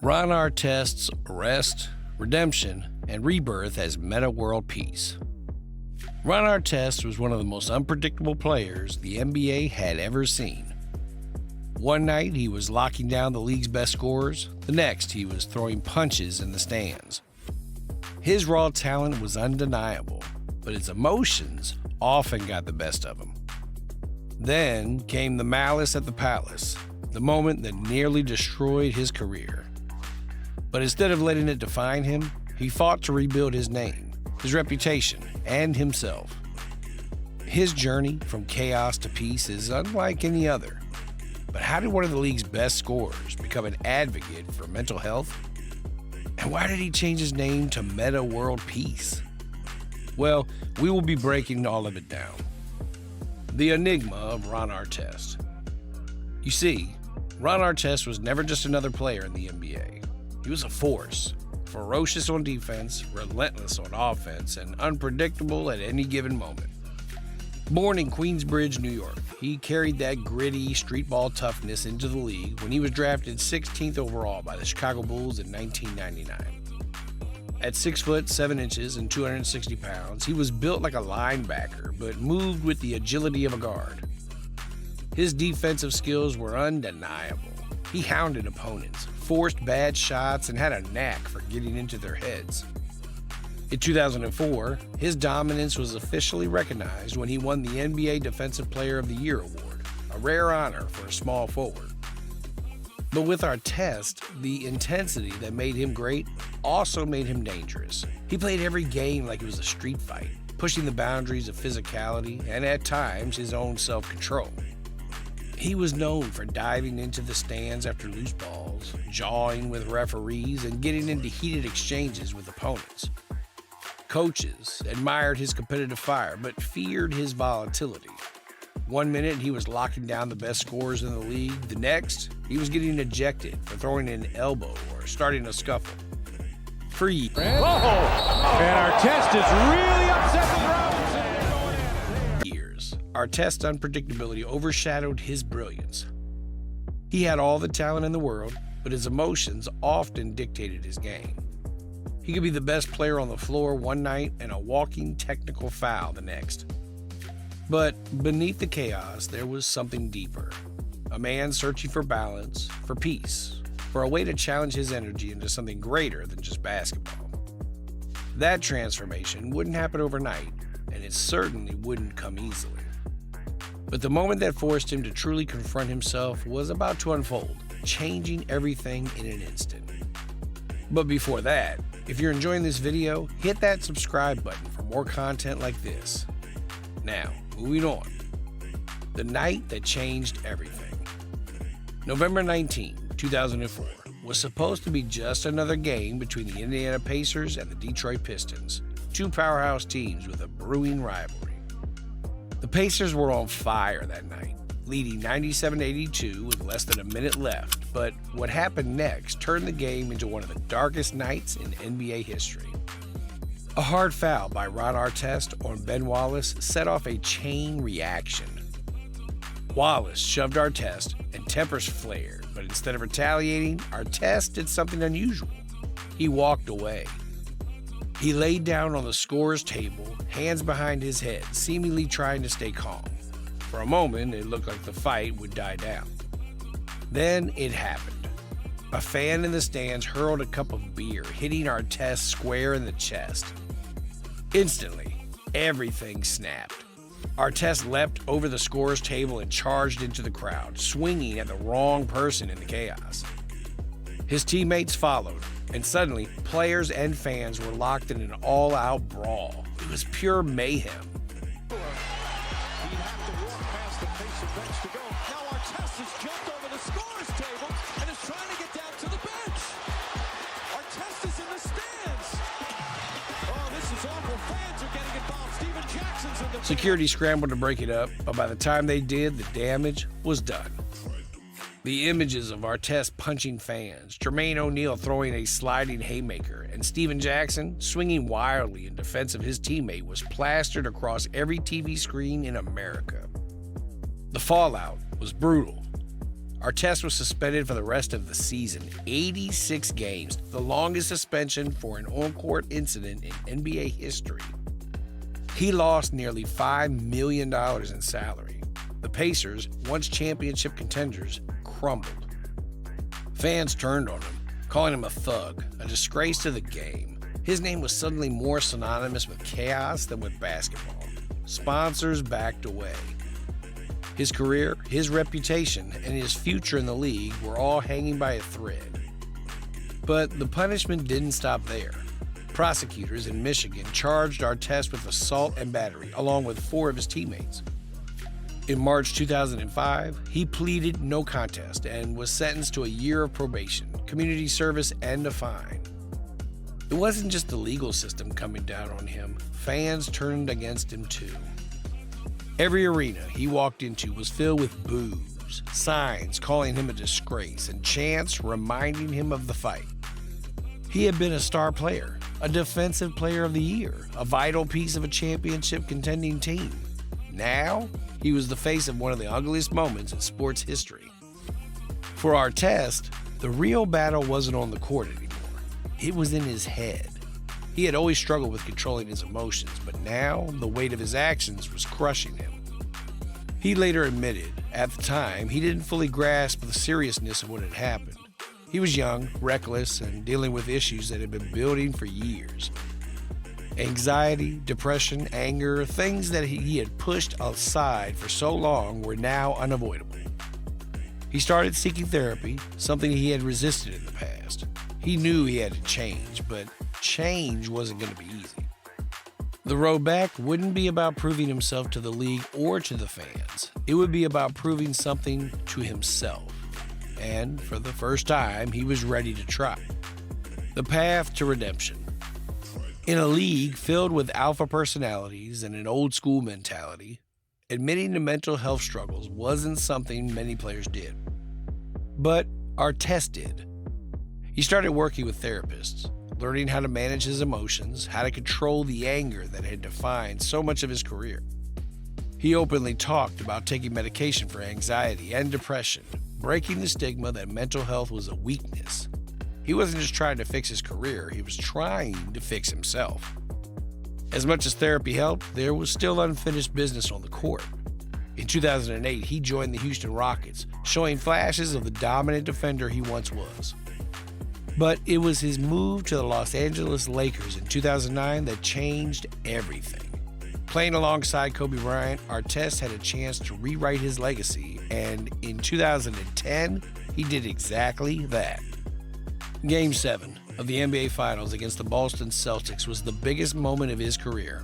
Ron Artest's arrest, redemption, and rebirth as Metta World Peace. Ron Artest was one of the most unpredictable players the NBA had ever seen. One night, he was locking down the league's best scorers. The next, he was throwing punches in the stands. His raw talent was undeniable, but his emotions often got the best of him. Then came the Malice at the Palace, the moment that nearly destroyed his career. But instead of letting it define him, he fought to rebuild his name, his reputation, and himself. His journey from chaos to peace is unlike any other. But how did one of the league's best scorers become an advocate for mental health? And why did he change his name to Metta World Peace? Well, we will be breaking all of it down. The enigma of Ron Artest. You see, Ron Artest was never just another player in the NBA. He was a force, ferocious on defense, relentless on offense, and unpredictable at any given moment. Born in Queensbridge, New York, he carried that gritty street ball toughness into the league when he was drafted 16th overall by the Chicago Bulls in 1999. At 6 foot 7 inches and 260 pounds, he was built like a linebacker, but moved with the agility of a guard. His defensive skills were undeniable. He hounded opponents, forced bad shots, and had a knack for getting into their heads. In 2004, his dominance was officially recognized when he won the NBA Defensive Player of the Year award, a rare honor for a small forward. But with Artest, the intensity that made him great also made him dangerous. He played every game like it was a street fight, pushing the boundaries of physicality and at times his own self-control. He was known for diving into the stands after loose balls, jawing with referees, and getting into heated exchanges with opponents. Coaches admired his competitive fire, but feared his volatility. One minute, he was locking down the best scorers in the league. The next, he was getting ejected for throwing an elbow or starting a scuffle. For years, And Artest is really upset with Robinson. Artest's unpredictability overshadowed his brilliance. He had all the talent in the world, but his emotions often dictated his game. He could be the best player on the floor one night and a walking technical foul the next. But beneath the chaos, there was something deeper. A man searching for balance, for peace, for a way to challenge his energy into something greater than just basketball. That transformation wouldn't happen overnight, and it certainly wouldn't come easily. But the moment that forced him to truly confront himself was about to unfold, changing everything in an instant. But before that, if you're enjoying this video, hit that subscribe button for more content like this. Now, moving on. The night that changed everything. November 19, 2004, was supposed to be just another game between the Indiana Pacers and the Detroit Pistons, two powerhouse teams with a brewing rivalry. The Pacers were on fire that night, leading 97-82 with less than a minute left, but what happened next turned the game into one of the darkest nights in NBA history. A hard foul by Ron Artest on Ben Wallace set off a chain reaction. Wallace shoved Artest and tempers flared, but instead of retaliating, Artest did something unusual. He walked away. He laid down on the scorer's table, hands behind his head, seemingly trying to stay calm. For a moment, it looked like the fight would die down. Then it happened. A fan in the stands hurled a cup of beer, hitting Artest square in the chest. Instantly, everything snapped. Artest leapt over the scorer's table and charged into the crowd, swinging at the wrong person in the chaos. His teammates followed, and suddenly, players and fans were locked in an all-out brawl. It was pure mayhem. He'd have to walk past the Pacer bench to go. Now Artest has jumped over the scorer's table and is trying to get down to the bench. Artest is in the stands. Oh, this is awful. Fans are getting involved. Steven Jackson's in the Security scrambled to break it up, but by the time they did, the damage was done. The images of Artest punching fans, Jermaine O'Neal throwing a sliding haymaker, and Steven Jackson swinging wildly in defense of his teammate was plastered across every TV screen in America. The fallout was brutal. Artest was suspended for the rest of the season, 86 games, the longest suspension for an on-court incident in NBA history. He lost nearly $5 million in salary. The Pacers, once championship contenders, crumbled. Fans turned on him, calling him a thug, a disgrace to the game. His name was suddenly more synonymous with chaos than with basketball. Sponsors backed away. His career, his reputation, and his future in the league were all hanging by a thread. But the punishment didn't stop there. Prosecutors in Michigan charged Artest with assault and battery, along with 4 of his teammates. In March 2005, he pleaded no contest and was sentenced to a year of probation, community service, and a fine. It wasn't just the legal system coming down on him. Fans turned against him too. Every arena he walked into was filled with boos, signs calling him a disgrace, and chants reminding him of the fight. He had been a star player, a defensive player of the year, a vital piece of a championship contending team. Now, he was the face of one of the ugliest moments in sports history. For Artest, the real battle wasn't on the court anymore. It was in his head. He had always struggled with controlling his emotions, but now the weight of his actions was crushing him. He later admitted, at the time, he didn't fully grasp the seriousness of what had happened. He was young, reckless, and dealing with issues that had been building for years. Anxiety, depression, anger, things that he had pushed aside for so long were now unavoidable. He started seeking therapy, something he had resisted in the past. He knew he had to change, but change wasn't going to be easy. The road back wouldn't be about proving himself to the league or to the fans. It would be about proving something to himself. And for the first time, he was ready to try. The path to redemption. In a league filled with alpha personalities and an old-school mentality, admitting to mental health struggles wasn't something many players did. But Artest did. He started working with therapists, learning how to manage his emotions, how to control the anger that had defined so much of his career. He openly talked about taking medication for anxiety and depression, breaking the stigma that mental health was a weakness. He wasn't just trying to fix his career, he was trying to fix himself. As much as therapy helped, there was still unfinished business on the court. In 2008, he joined the Houston Rockets, showing flashes of the dominant defender he once was. But it was his move to the Los Angeles Lakers in 2009 that changed everything. Playing alongside Kobe Bryant, Artest had a chance to rewrite his legacy, and in 2010, he did exactly that. Game 7 of the NBA Finals against the Boston Celtics was the biggest moment of his career.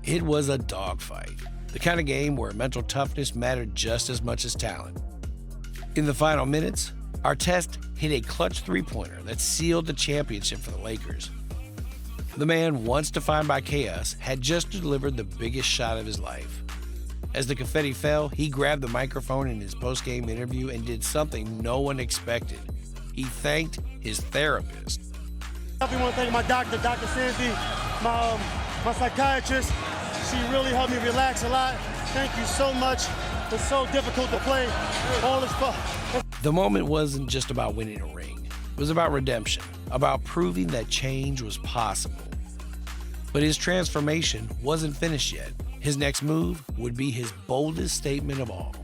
It was a dogfight, the kind of game where mental toughness mattered just as much as talent. In the final minutes, Artest hit a clutch three-pointer that sealed the championship for the Lakers. The man, once defined by chaos, had just delivered the biggest shot of his life. As the confetti fell, he grabbed the microphone in his post-game interview and did something no one expected. He thanked his therapist. I want to thank my doctor, Dr. Sandy, my psychiatrist. She really helped me relax a lot. Thank you so much. It's so difficult to play all this fun. The moment wasn't just about winning a ring. It was about redemption, about proving that change was possible. But his transformation wasn't finished yet. His next move would be his boldest statement of all,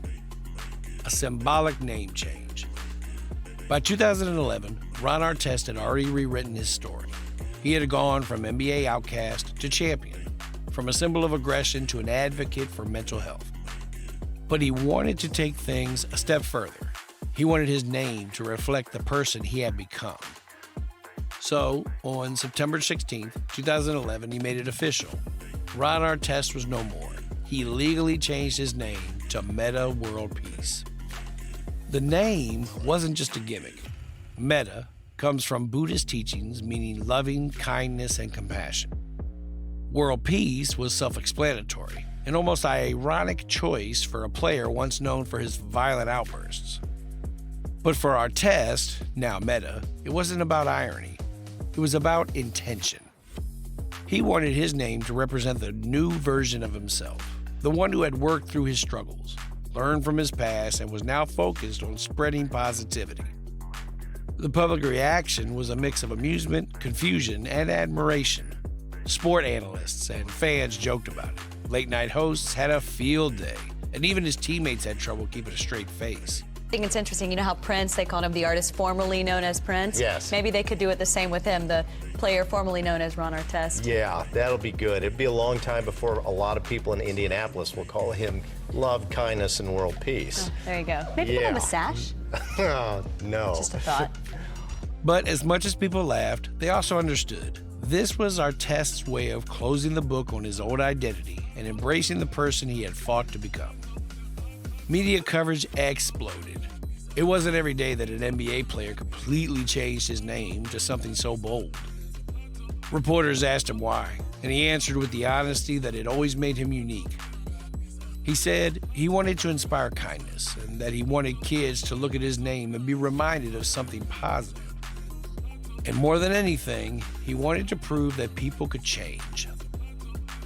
a symbolic name change. By 2011, Ron Artest had already rewritten his story. He had gone from NBA outcast to champion, from a symbol of aggression to an advocate for mental health. But he wanted to take things a step further. He wanted his name to reflect the person he had become. So, on September 16, 2011, he made it official. Ron Artest was no more. He legally changed his name to Metta World Peace. The name wasn't just a gimmick. Metta comes from Buddhist teachings meaning loving, kindness, and compassion. World Peace was self-explanatory, an almost ironic choice for a player once known for his violent outbursts. But for Artest, now Metta, it wasn't about irony. It was about intention. He wanted his name to represent the new version of himself, the one who had worked through his struggles, learned from his past, and was now focused on spreading positivity. The public reaction was a mix of amusement, confusion, and admiration. Sport analysts and fans joked about it. Late-night hosts had a field day, and even his teammates had trouble keeping a straight face. I think it's interesting, you know how Prince, they called him the artist formerly known as Prince? Yes. Maybe they could do it the same with him, the player formerly known as Ron Artest. Yeah, that'll be good. It'll be a long time before a lot of people in Indianapolis will call him love, kindness, and world peace. Oh, there you go. Maybe give him a sash? Oh, no. Just a thought. But as much as people laughed, they also understood. This was Artest's way of closing the book on his old identity and embracing the person he had fought to become. Media coverage exploded. It wasn't every day that an NBA player completely changed his name to something so bold. Reporters asked him why, and he answered with the honesty that had always made him unique. He said he wanted to inspire kindness and that he wanted kids to look at his name and be reminded of something positive. And more than anything, he wanted to prove that people could change.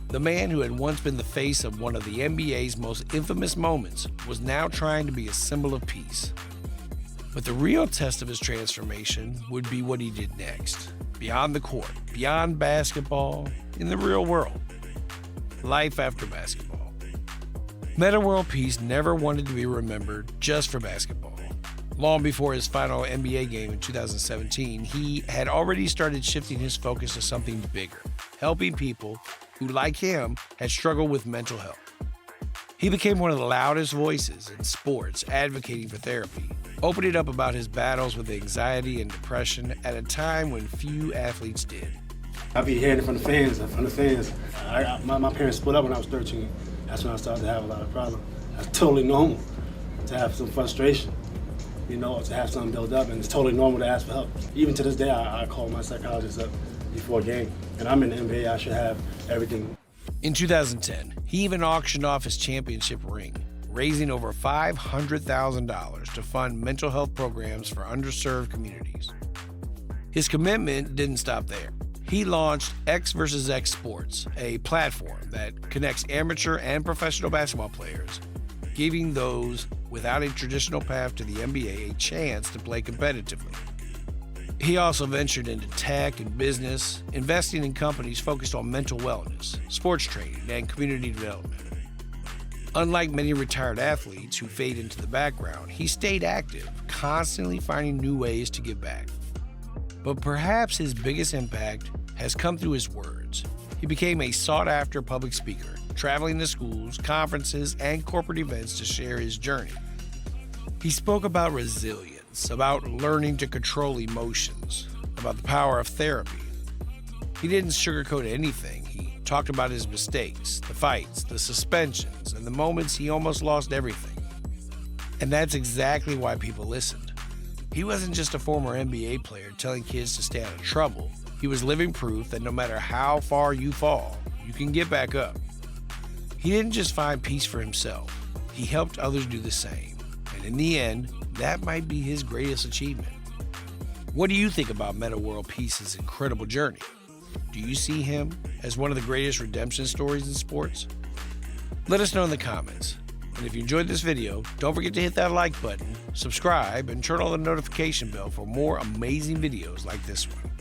The man who had once been the face of one of the NBA's most infamous moments was now trying to be a symbol of peace. But the real test of his transformation would be what he did next, beyond the court, beyond basketball, in the real world. Life after basketball. Metta World Peace never wanted to be remembered just for basketball. Long before his final NBA game in 2017, he had already started shifting his focus to something bigger, helping people who, like him, had struggled with mental health. He became one of the loudest voices in sports advocating for therapy, opening up about his battles with anxiety and depression at a time when few athletes did. I be hearing it from the fans. My parents split up when I was 13. That's when I started to have a lot of problems. That's totally normal to have some frustration, you know, to have something build up, and it's totally normal to ask for help. Even to this day, I call my psychologist up before a game, and I'm in the NBA, I should have everything. In 2010, he even auctioned off his championship ring, raising over $500,000 to fund mental health programs for underserved communities. His commitment didn't stop there. He launched X vs. X Sports, a platform that connects amateur and professional basketball players, giving those without a traditional path to the NBA a chance to play competitively. He also ventured into tech and business, investing in companies focused on mental wellness, sports training, and community development. Unlike many retired athletes who fade into the background, he stayed active, constantly finding new ways to give back. But perhaps his biggest impact has come through his words. He became a sought-after public speaker, traveling to schools, conferences, and corporate events to share his journey. He spoke about resilience, about learning to control emotions, about the power of therapy. He didn't sugarcoat anything. He talked about his mistakes, the fights, the suspensions, and the moments he almost lost everything. And that's exactly why people listened. He wasn't just a former NBA player telling kids to stay out of trouble. He was living proof that no matter how far you fall, you can get back up. He didn't just find peace for himself. He helped others do the same. And in the end, that might be his greatest achievement. What do you think about Metta World Peace's incredible journey? Do you see him as one of the greatest redemption stories in sports? Let us know in the comments. And if you enjoyed this video, don't forget to hit that like button, subscribe, and turn on the notification bell for more amazing videos like this one.